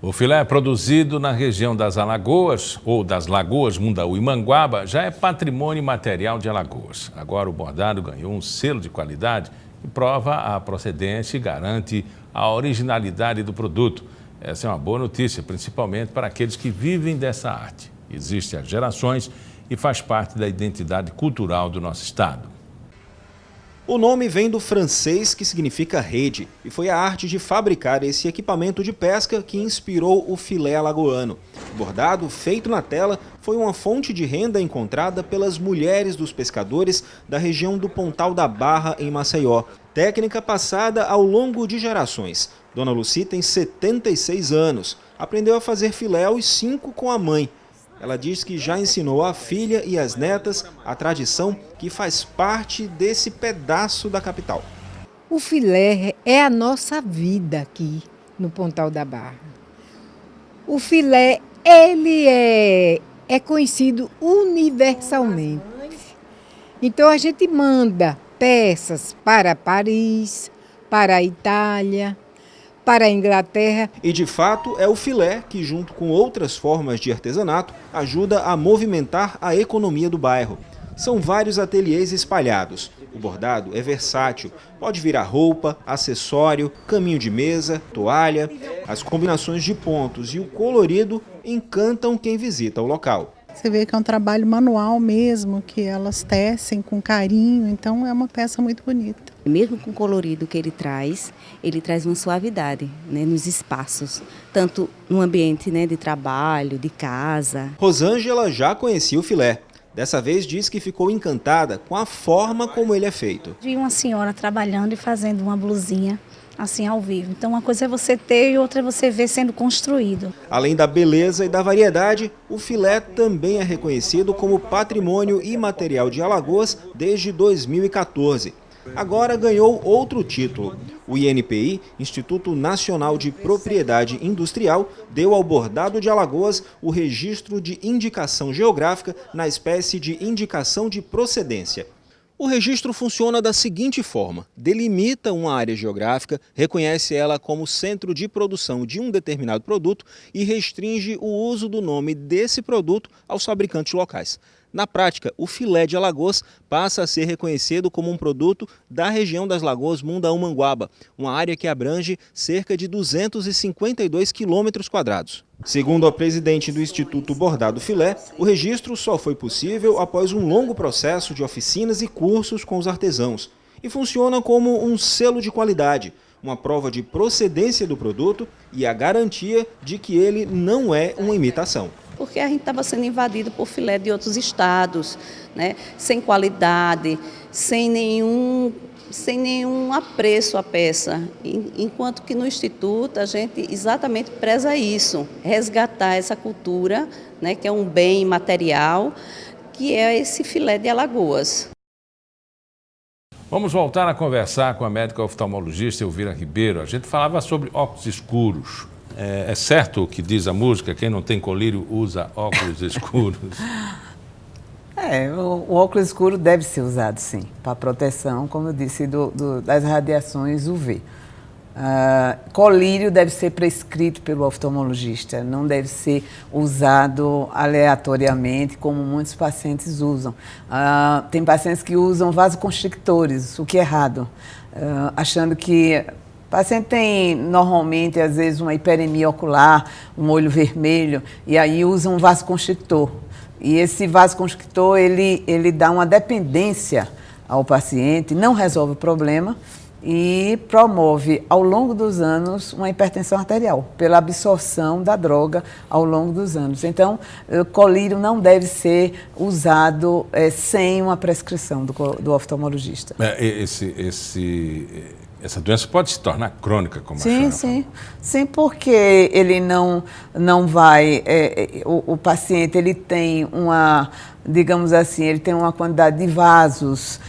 O filé produzido na região das Alagoas, ou das Lagoas Mundaú e Manguaba, já é patrimônio imaterial de Alagoas. Agora o bordado ganhou um selo de qualidade que prova a procedência e garante a originalidade do produto. Essa é uma boa notícia, principalmente para aqueles que vivem dessa arte. Existe há gerações e faz parte da identidade cultural do nosso estado. O nome vem do francês, que significa rede, e foi a arte de fabricar esse equipamento de pesca que inspirou o filé alagoano. O bordado, feito na tela, foi uma fonte de renda encontrada pelas mulheres dos pescadores da região do Pontal da Barra, em Maceió. Técnica passada ao longo de gerações. Dona Lucy tem 76 anos. Aprendeu a fazer filé aos 5 com a mãe. Ela diz que já ensinou à filha e às netas a tradição que faz parte desse pedaço da capital. O filé é a nossa vida aqui no Pontal da Barra. O filé, ele é conhecido universalmente. Então a gente manda peças para Paris, para a Itália, para a Inglaterra. E de fato é o filé que, junto com outras formas de artesanato, ajuda a movimentar a economia do bairro. São vários ateliês espalhados. O bordado é versátil, pode virar roupa, acessório, caminho de mesa, toalha. As combinações de pontos e o colorido encantam quem visita o local. Você vê que é um trabalho manual mesmo, que elas tecem com carinho, então é uma peça muito bonita. Mesmo com o colorido que ele traz uma suavidade, né, nos espaços, tanto no ambiente, né, de trabalho, de casa. Rosângela já conhecia o filé. Dessa vez diz que ficou encantada com a forma como ele é feito. Vi uma senhora trabalhando e fazendo uma blusinha assim ao vivo. Então uma coisa é você ter e outra é você ver sendo construído. Além da beleza e da variedade, o filé também é reconhecido como patrimônio imaterial de Alagoas desde 2014. Agora ganhou outro título. O INPI, Instituto Nacional de Propriedade Industrial, deu ao bordado de Alagoas o registro de indicação geográfica na espécie de indicação de procedência. O registro funciona da seguinte forma: delimita uma área geográfica, reconhece ela como centro de produção de um determinado produto e restringe o uso do nome desse produto aos fabricantes locais. Na prática, o filé de Alagoas passa a ser reconhecido como um produto da região das Lagoas Mundaú Manguaba, uma área que abrange cerca de 252 km². Segundo a presidente do Instituto Bordado Filé, o registro só foi possível após um longo processo de oficinas e cursos com os artesãos e funciona como um selo de qualidade, uma prova de procedência do produto e a garantia de que ele não é uma imitação. Porque a gente estava sendo invadido por filé de outros estados, né, sem qualidade, sem nenhum apreço à peça, enquanto que no Instituto a gente exatamente preza isso, resgatar essa cultura, né, que é um bem material, que é esse filé de Alagoas. Vamos voltar a conversar com a médica oftalmologista Elvira Ribeiro. A gente falava sobre óculos escuros. É certo o que diz a música, quem não tem colírio usa óculos escuros? O óculos escuro deve ser usado, sim, para proteção, como eu disse, das radiações UV. Colírio deve ser prescrito pelo oftalmologista, não deve ser usado aleatoriamente, como muitos pacientes usam. Tem pacientes que usam vasoconstrictores, o que é errado, achando que o paciente tem, normalmente, às vezes, uma hiperemia ocular, um olho vermelho, e aí usa um vasoconstrictor. E esse vasoconstrictor, ele dá uma dependência ao paciente, não resolve o problema e promove, ao longo dos anos, uma hipertensão arterial, pela absorção da droga ao longo dos anos. Então, o colírio não deve ser usado sem uma prescrição do oftalmologista. Essa doença pode se tornar crônica, como a senhora falou. Sim, porque ele não vai, o paciente ele tem digamos assim, ele tem uma quantidade de vasos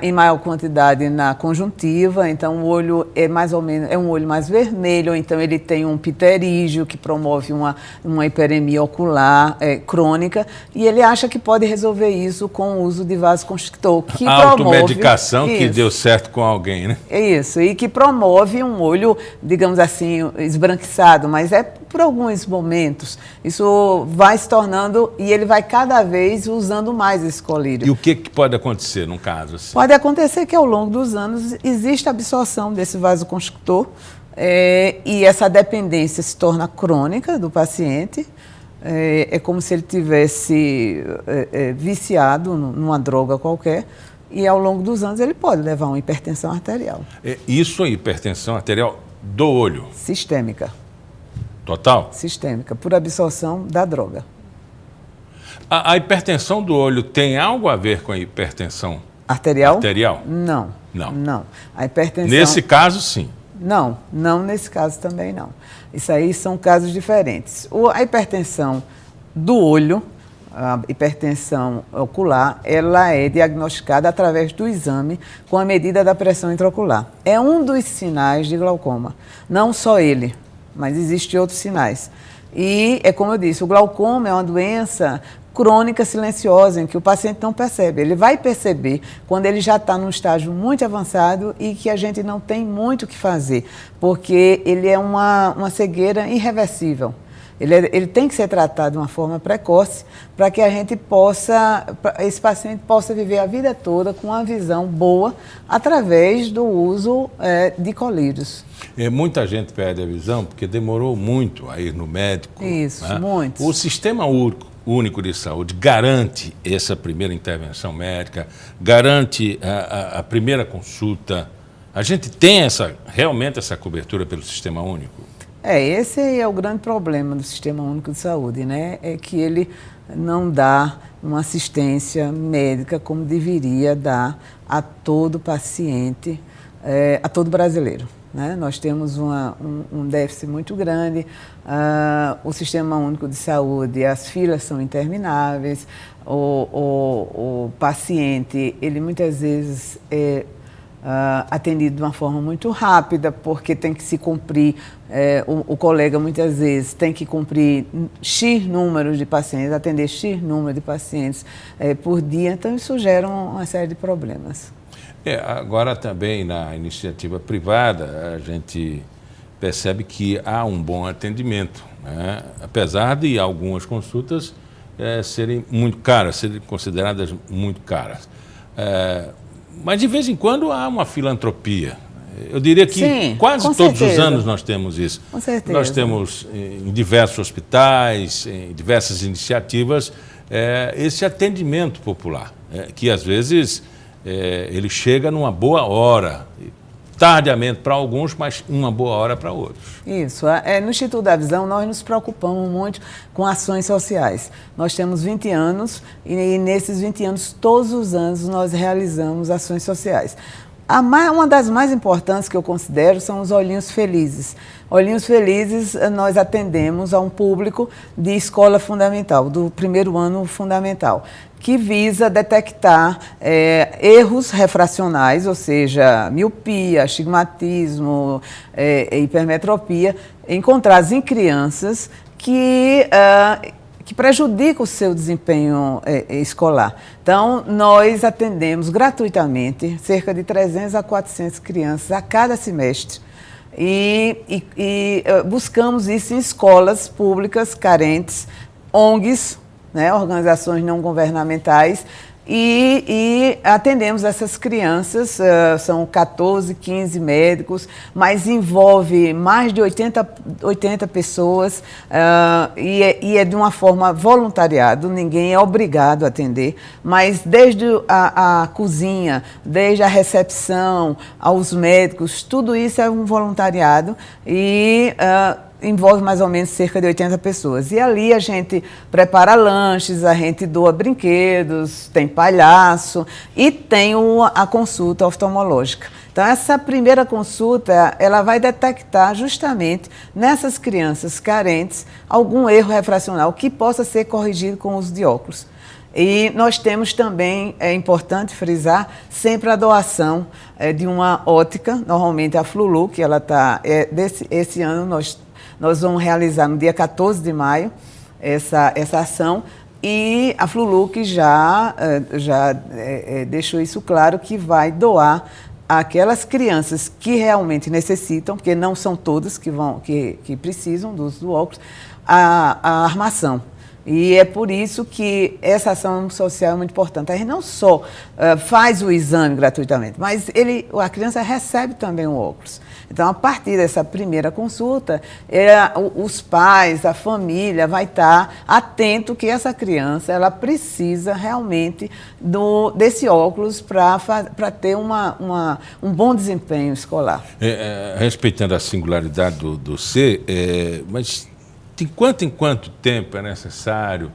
em maior quantidade na conjuntiva, então o olho é mais ou menos, é um olho mais vermelho, então ele tem um pterígio que promove uma hiperemia ocular crônica, e ele acha que pode resolver isso com o uso de vasoconstrictor, que automedicação que deu certo com alguém, né? É isso, e que promove um olho, digamos assim, esbranquiçado, mas é por alguns momentos. Isso vai se tornando, e ele vai cada vez usando mais esse colírio. E o que pode acontecer num caso assim? Pode acontecer que ao longo dos anos existe a absorção desse vasoconstrictor e essa dependência se torna crônica do paciente. É como se ele tivesse viciado numa droga qualquer, e ao longo dos anos ele pode levar a uma hipertensão arterial. Isso é hipertensão arterial do olho? Sistêmica. Total? Sistêmica, por absorção da droga. A hipertensão do olho tem algo a ver com a hipertensão arterial? Não. Não. A hipertensão... Nesse caso, sim. Não nesse caso também não. Isso aí são casos diferentes. A hipertensão do olho, a hipertensão ocular, ela é diagnosticada através do exame com a medida da pressão intraocular. É um dos sinais de glaucoma. Não só ele, mas existem outros sinais. E é como eu disse, o glaucoma é uma doença crônica silenciosa, em que o paciente não percebe. Ele vai perceber quando ele já está num estágio muito avançado e que a gente não tem muito o que fazer, porque ele é uma cegueira irreversível. Ele tem que ser tratado de uma forma precoce para que a gente esse paciente possa viver a vida toda com uma visão boa através do uso de colírios. Muita gente perde a visão porque demorou muito a ir no médico. Isso, né? muito. O Sistema Único de Saúde garante essa primeira intervenção médica, garante a primeira consulta. A gente tem realmente essa cobertura pelo Sistema Único? Esse é o grande problema do Sistema Único de Saúde, né? É que ele não dá uma assistência médica como deveria dar a todo paciente, a todo brasileiro, né? Nós temos um déficit muito grande, o Sistema Único de Saúde, as filas são intermináveis, o paciente, ele muitas vezes atendido de uma forma muito rápida, porque tem que se cumprir, o colega muitas vezes tem que cumprir X números de pacientes, atender X número de pacientes por dia, então isso gera uma série de problemas. Agora também na iniciativa privada a gente percebe que há um bom atendimento, né? Apesar de algumas consultas serem muito caras, serem consideradas muito caras. Mas de vez em quando há uma filantropia. Eu diria que sim, quase todos os anos nós temos isso. Com certeza. Nós temos em diversos hospitais, em diversas iniciativas, esse atendimento popular, que às vezes ele chega numa boa hora, tardiamente para alguns, mas uma boa hora para outros. Isso. No Instituto da Visão, nós nos preocupamos muito com ações sociais. Nós temos 20 anos e nesses 20 anos, todos os anos, nós realizamos ações sociais. Uma das mais importantes que eu considero são os Olhinhos Felizes. Olhinhos Felizes, nós atendemos a um público de escola fundamental, do primeiro ano fundamental, que visa detectar erros refracionais, ou seja, miopia, astigmatismo, hipermetropia, encontrados em crianças que prejudicam o seu desempenho escolar. Então, nós atendemos gratuitamente cerca de 300 a 400 crianças a cada semestre e buscamos isso em escolas públicas carentes, ONGs, né, organizações não governamentais, e atendemos essas crianças, são 14, 15 médicos, mas envolve mais de 80 pessoas e é de uma forma voluntariado, ninguém é obrigado a atender, mas desde a cozinha, desde a recepção, aos médicos, tudo isso é um voluntariado e envolve mais ou menos cerca de 80 pessoas. E ali a gente prepara lanches, a gente doa brinquedos, tem palhaço e tem a consulta oftalmológica. Então, essa primeira consulta, ela vai detectar justamente nessas crianças carentes algum erro refracional que possa ser corrigido com o uso de óculos. E nós temos também, é importante frisar, sempre a doação de uma ótica, normalmente a Fluluc, ela está, esse ano nós vamos realizar no dia 14 de maio essa ação, e a Fluluc já deixou isso claro, que vai doar aquelas crianças que realmente necessitam, porque não são todas que precisam do uso do óculos, a armação. E é por isso que essa ação social é muito importante. A gente não só faz o exame gratuitamente, mas a criança recebe também o óculos. Então, a partir dessa primeira consulta, os pais, a família vai estar atento que essa criança ela precisa realmente desse óculos para ter um bom desempenho escolar. Respeitando a singularidade do ser, mas de quanto em quanto tempo é necessário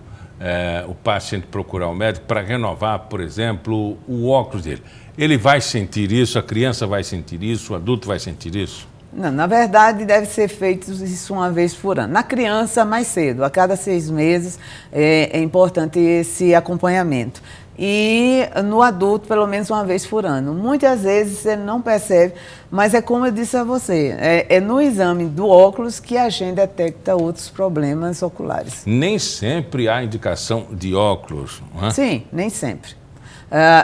o paciente procurar o médico para renovar, por exemplo, o óculos dele? Ele vai sentir isso, a criança vai sentir isso, o adulto vai sentir isso? Não, na verdade, deve ser feito isso uma vez por ano. Na criança, mais cedo, a cada 6 meses, é importante esse acompanhamento. E no adulto, pelo menos uma vez por ano. Muitas vezes você não percebe, mas é como eu disse a você, é no exame do óculos que a gente detecta outros problemas oculares. Nem sempre há indicação de óculos, não é? Sim, nem sempre.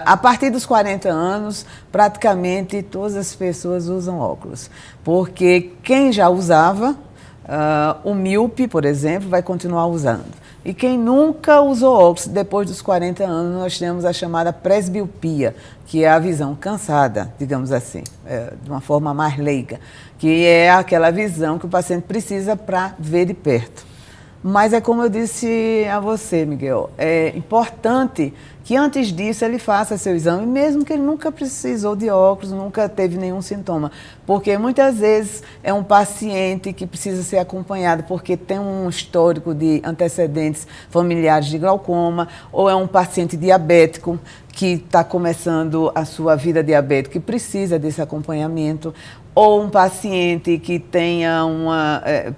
A partir dos 40 anos, praticamente todas as pessoas usam óculos, porque quem já usava, o míope, por exemplo, vai continuar usando. E quem nunca usou óculos, depois dos 40 anos, nós temos a chamada presbiopia, que é a visão cansada, digamos assim, de uma forma mais leiga, que é aquela visão que o paciente precisa para ver de perto. Mas é como eu disse a você, Miguel, é importante que antes disso ele faça seu exame, mesmo que ele nunca precisou de óculos, nunca teve nenhum sintoma. Porque muitas vezes é um paciente que precisa ser acompanhado porque tem um histórico de antecedentes familiares de glaucoma, ou é um paciente diabético que está começando a sua vida diabética e precisa desse acompanhamento, ou um paciente que tenha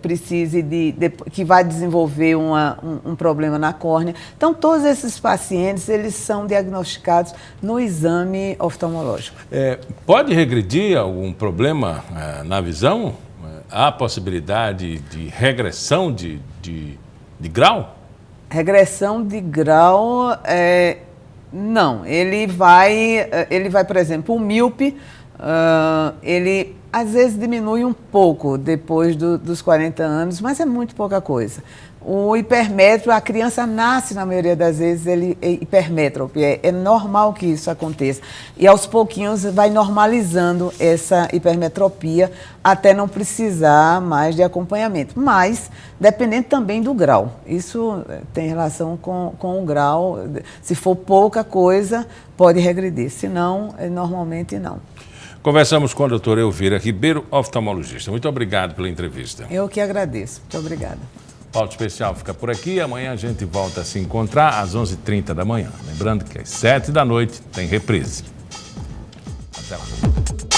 precise que vai desenvolver um problema na córnea. Então, todos esses pacientes, eles são diagnosticados no exame oftalmológico. Pode regredir algum problema na visão? Há possibilidade de regressão de grau? Regressão de grau, não. Ele vai, por exemplo, o míope, ele às vezes diminui um pouco depois dos 40 anos, mas é muito pouca coisa. O hipermétrope, a criança nasce, na maioria das vezes, ele é hipermétrope. É normal que isso aconteça. E aos pouquinhos vai normalizando essa hipermetropia até não precisar mais de acompanhamento. Mas, dependendo também do grau. Isso tem relação com o grau. Se for pouca coisa, pode regredir. Se não, normalmente não. Conversamos com a doutora Elvira Ribeiro, oftalmologista. Muito obrigado pela entrevista. Eu que agradeço. Muito obrigada. Pauta Especial fica por aqui. Amanhã a gente volta a se encontrar às 11h30 da manhã. Lembrando que às 7 da noite tem reprise. Até lá.